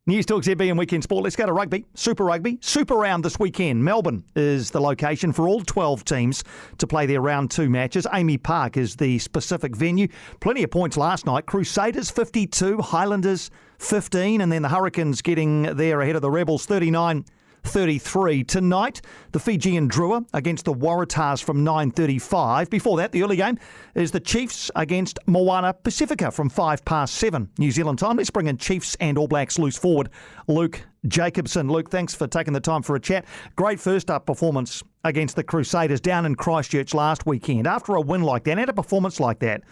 News Talk ZB and Weekend Sport. Let's go to rugby. Super Rugby. Super Round this weekend. Melbourne is the location for all 12 teams to play their round 2 matches. Amy Park is the specific venue. Plenty of points last night. Crusaders 52, Highlanders 15, and then the Hurricanes getting there ahead of the Rebels 39-33. Tonight, the Fijian Drua against the Waratahs from 9:35. Before that, the early game is the Chiefs against Moana Pasifika from 7:05 New Zealand time. Let's bring in Chiefs and All Blacks loose forward Luke Jacobson. Luke, thanks for taking the time for a chat. Great first up performance against the Crusaders down in Christchurch last weekend. After a win like that and a performance like that,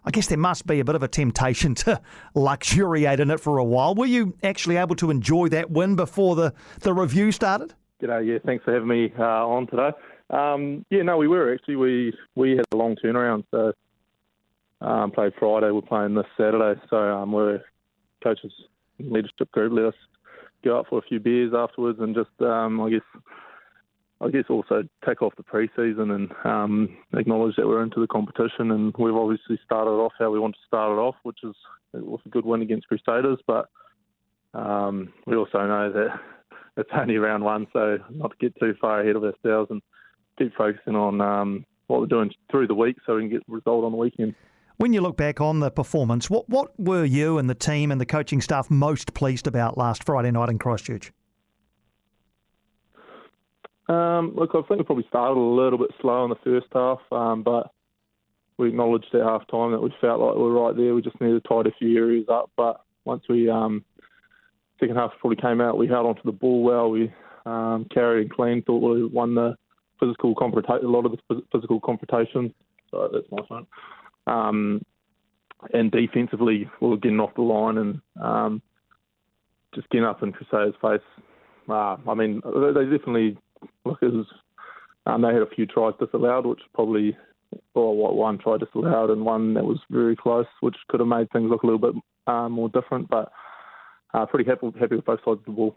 I guess there must be a bit of a temptation to luxuriate in it for a while. Were you actually able to enjoy that win before the review started? G'day, yeah, thanks for having me on today. We were actually. We had a long turnaround, so played Friday, we're playing this Saturday, so we're coaches and leadership group let us go out for a few beers afterwards and just, I guess also take off the pre-season and acknowledge that we're into the competition, and we've obviously started off how we want to start it off, which was a good win against Crusaders, but we also know that it's only round 1, so not to get too far ahead of ourselves and keep focusing on what we're doing through the week so we can get the result on the weekend. When you look back on the performance, what were you and the team and the coaching staff most pleased about last Friday night in Christchurch? Look, I think we probably started a little bit slow in the first half, but we acknowledged at half time that we felt like we were right there. We just needed to tidy a few areas up. But once we, second half probably came out, we held onto the ball well. We carried and clean, thought we won the a lot of the physical confrontations. So that's my phone. And defensively, we were getting off the line and just getting up in Crusaders' face. They definitely... Look, they had a few tries disallowed, which probably, one try disallowed and one that was very close, which could have made things look a little bit more different, but pretty happy with both sides of the ball.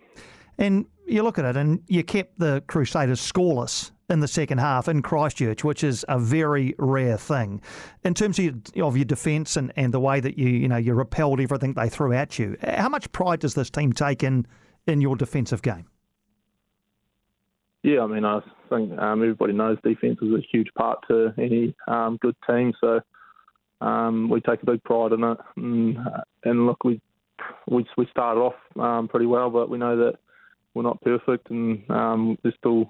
And you look at it and you kept the Crusaders scoreless in the second half in Christchurch, which is a very rare thing. In terms of your defence and the way that you repelled everything they threw at you, how much pride does this team take in your defensive game? Yeah, I think everybody knows defence is a huge part to any good team, so we take a big pride in it. And look, we started off pretty well, but we know that we're not perfect, and there's still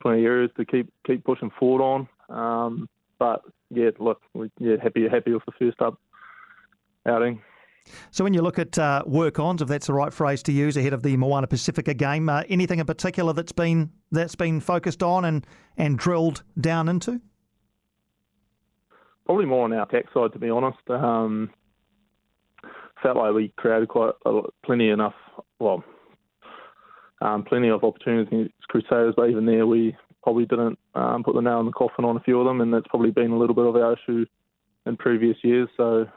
plenty of areas to keep pushing forward on. But yeah, look, we're happy with the first up outing. So when you look at work-ons, if that's the right phrase to use, ahead of the Moana Pasifika game, anything in particular that's been focused on and drilled down into? Probably more on our attack side, to be honest. Felt like we created plenty of opportunities against Crusaders, but even there we probably didn't put the nail in the coffin on a few of them, and that's probably been a little bit of our issue in previous years. So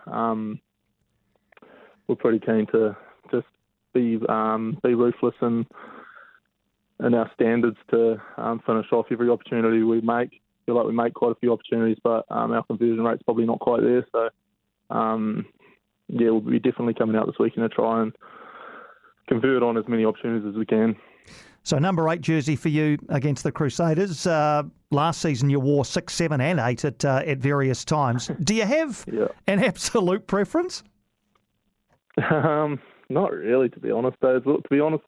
we're pretty keen to just be ruthless in our standards to finish off every opportunity we make. I feel like we make quite a few opportunities, but our conversion rate's probably not quite there. So, we'll be definitely coming out this weekend to try and convert on as many opportunities as we can. So number 8 jersey for you against the Crusaders. Last season you wore 6, 7 and 8 at various times. Do you have an absolute preference? Not really, to be honest. To be honest,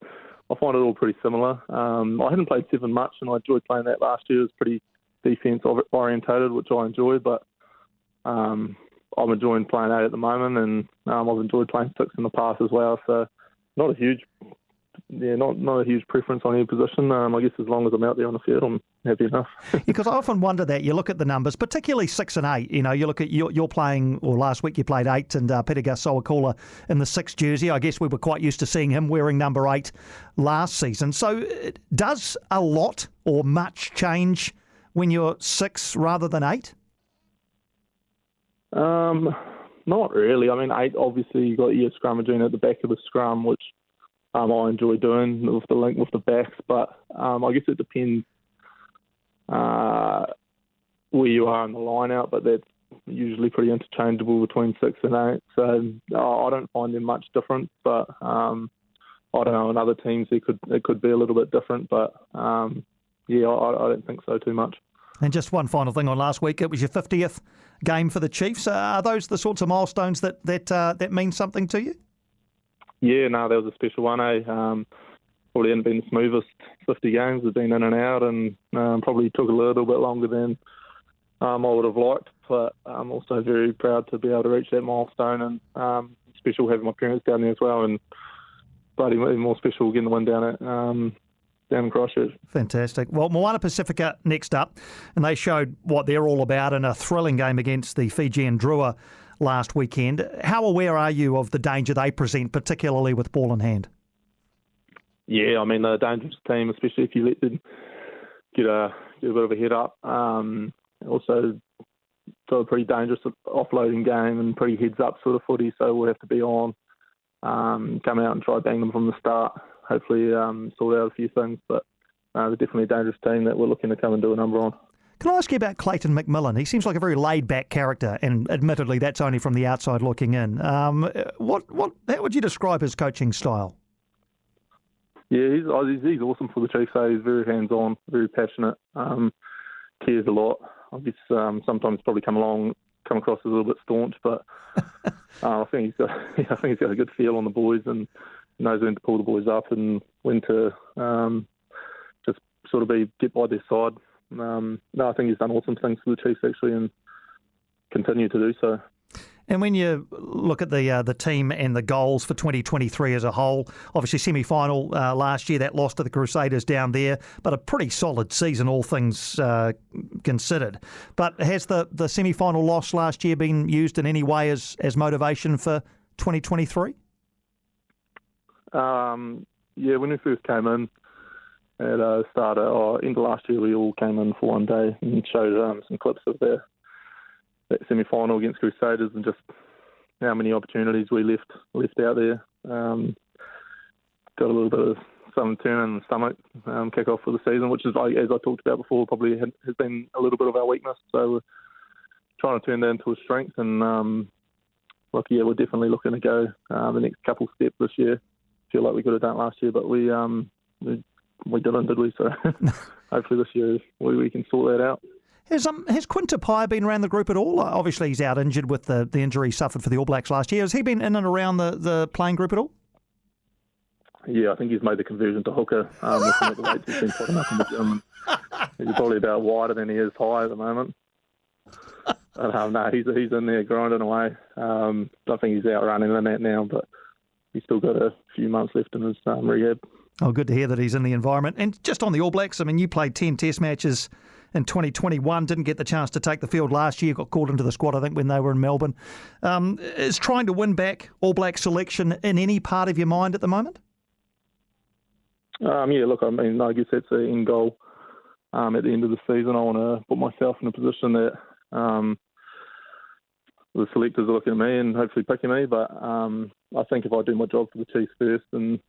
I find it all pretty similar. I hadn't played 7 much, and I enjoyed playing that last year. It was pretty defence orientated, which I enjoyed. But I'm enjoying playing 8 at the moment, and I've enjoyed playing 6 in the past as well. So not a huge preference on any position. I guess as long as I'm out there on the field, I'm happy enough. Because I often wonder that you look at the numbers, particularly 6 and 8. You look at you're playing, or last week you played 8, and Peter Gasawakula in the 6 jersey. I guess we were quite used to seeing him wearing number 8 last season. So does a lot or much change when you're 6 rather than 8? Not really. 8, obviously you got your scrummaging at the back of the scrum, which I enjoy doing with the link with the backs, but I guess it depends where you are in the line out, but that's usually pretty interchangeable between 6 and 8. So I don't find them much different, but I don't know, in other teams it could be a little bit different, but I don't think so too much. And just one final thing on last week, it was your 50th game for the Chiefs. Are those the sorts of milestones that mean something to you? Yeah, no, that was a special one. Probably hadn't been the smoothest 50 games. We've been in and out, and probably took a little bit longer than I would have liked. But I'm also very proud to be able to reach that milestone, and special having my parents down there as well, and bloody even more special getting the win down in Christchurch. Fantastic. Well, Moana Pasifika next up, and they showed what they're all about in a thrilling game against the Fijian Drua last weekend. How aware are you of the danger they present, particularly with ball in hand? Yeah, I mean, they're a dangerous team, especially if you let them get a bit of a head up. Also, got a pretty dangerous offloading game and pretty heads-up sort of footy, so we'll have to be on, come out and try to bang them from the start. Hopefully sort out a few things, but they're definitely a dangerous team that we're looking to come and do a number on. Can I ask you about Clayton McMillan? He seems like a very laid-back character, and admittedly that's only from the outside looking in. How would you describe his coaching style? Yeah, he's awesome for the Chiefs. So he's very hands-on, very passionate, cares a lot. I guess sometimes probably come across as a little bit staunch, but I think he's got a good feel on the boys and knows when to pull the boys up and when to just sort of get by their side. I think he's done awesome things for the Chiefs actually, and continue to do so. And when you look at the team and the goals for 2023 as a whole, obviously semi-final last year, that loss to the Crusaders down there, but a pretty solid season, all things considered. But has the semi-final loss last year been used in any way as motivation for 2023? When we first came in at the start end of last year, we all came in for one day and showed some clips of that semi-final against Crusaders and just how many opportunities we left out there. Got a little bit of some turn in the stomach kick off for the season, which is, as I talked about before, probably has been a little bit of our weakness. So we're trying to turn that into a strength, and we're definitely looking to go the next couple steps this year. Feel like we could have done it last year, but we didn't, did we? So hopefully this year we can sort that out. Has Quinn Tupaia been around the group at all? Obviously he's out injured with the injury he suffered for the All Blacks last year. Has he been in and around the playing group at all? Yeah, I think he's made the conversion to hooker. Looking at the weights he's been putting up in the gym. He's probably about wider than he is high at the moment. No, he's in there grinding away. I think he's out running in that now, but he's still got a few months left in his rehab. Oh, good to hear that he's in the environment. And just on the All Blacks, I mean, you played 10 Test matches in 2021, didn't get the chance to take the field last year, got called into the squad, I think, when they were in Melbourne. Is trying to win back All Black selection in any part of your mind at the moment? Look, I mean, I guess that's the end goal. At the end of the season, I want to put myself in a position that the selectors are looking at me and hopefully picking me. But I think if I do my job for the Chiefs first and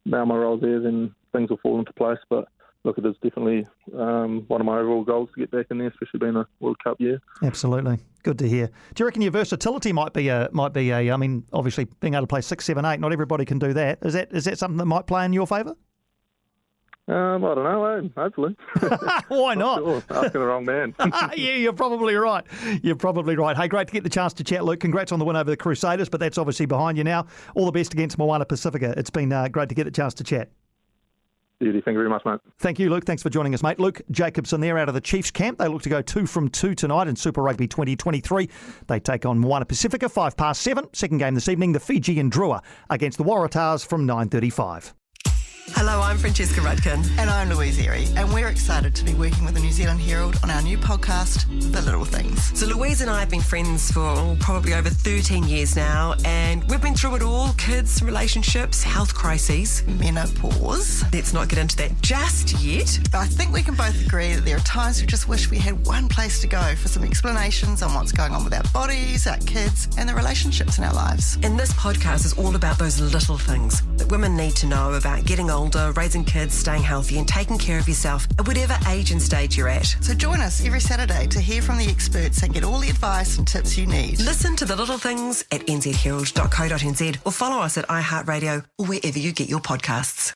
now my role's there, then things will fall into place. But look, it is definitely one of my overall goals to get back in there, especially being a World Cup year. Absolutely. Good to hear. Do you reckon your versatility might be a? I mean, obviously being able to play 6, 7, 8, not everybody can do that. Is that something that might play in your favour? I don't know, hopefully. Why not? Sure. Asking the wrong man. Yeah, you're probably right. Hey, great to get the chance to chat, Luke. Congrats on the win over the Crusaders, but that's obviously behind you now. All the best against Moana Pasifika. It's been great to get the chance to chat. Beauty. Thank you very much, mate. Thank you, Luke. Thanks for joining us, mate. Luke Jacobson there out of the Chiefs camp. They look to go 2 from 2 tonight in Super Rugby 2023. They take on Moana Pasifika, 7:05. Second game this evening, the Fijian Drua against the Waratahs from 9:35. Hello, I'm Francesca Rudkin. And I'm Louise Erie, and we're excited to be working with the New Zealand Herald on our new podcast, The Little Things. So Louise and I have been friends for probably over 13 years now, and we've been through it all: kids, relationships, health crises, menopause. Let's not get into that just yet. But I think we can both agree that there are times we just wish we had one place to go for some explanations on what's going on with our bodies, our kids, and the relationships in our lives. And this podcast is all about those little things that women need to know about getting older, raising kids, staying healthy and taking care of yourself at whatever age and stage you're at. So join us every Saturday to hear from the experts and get all the advice and tips you need. Listen to The Little Things at nzherald.co.nz or follow us at iHeartRadio or wherever you get your podcasts.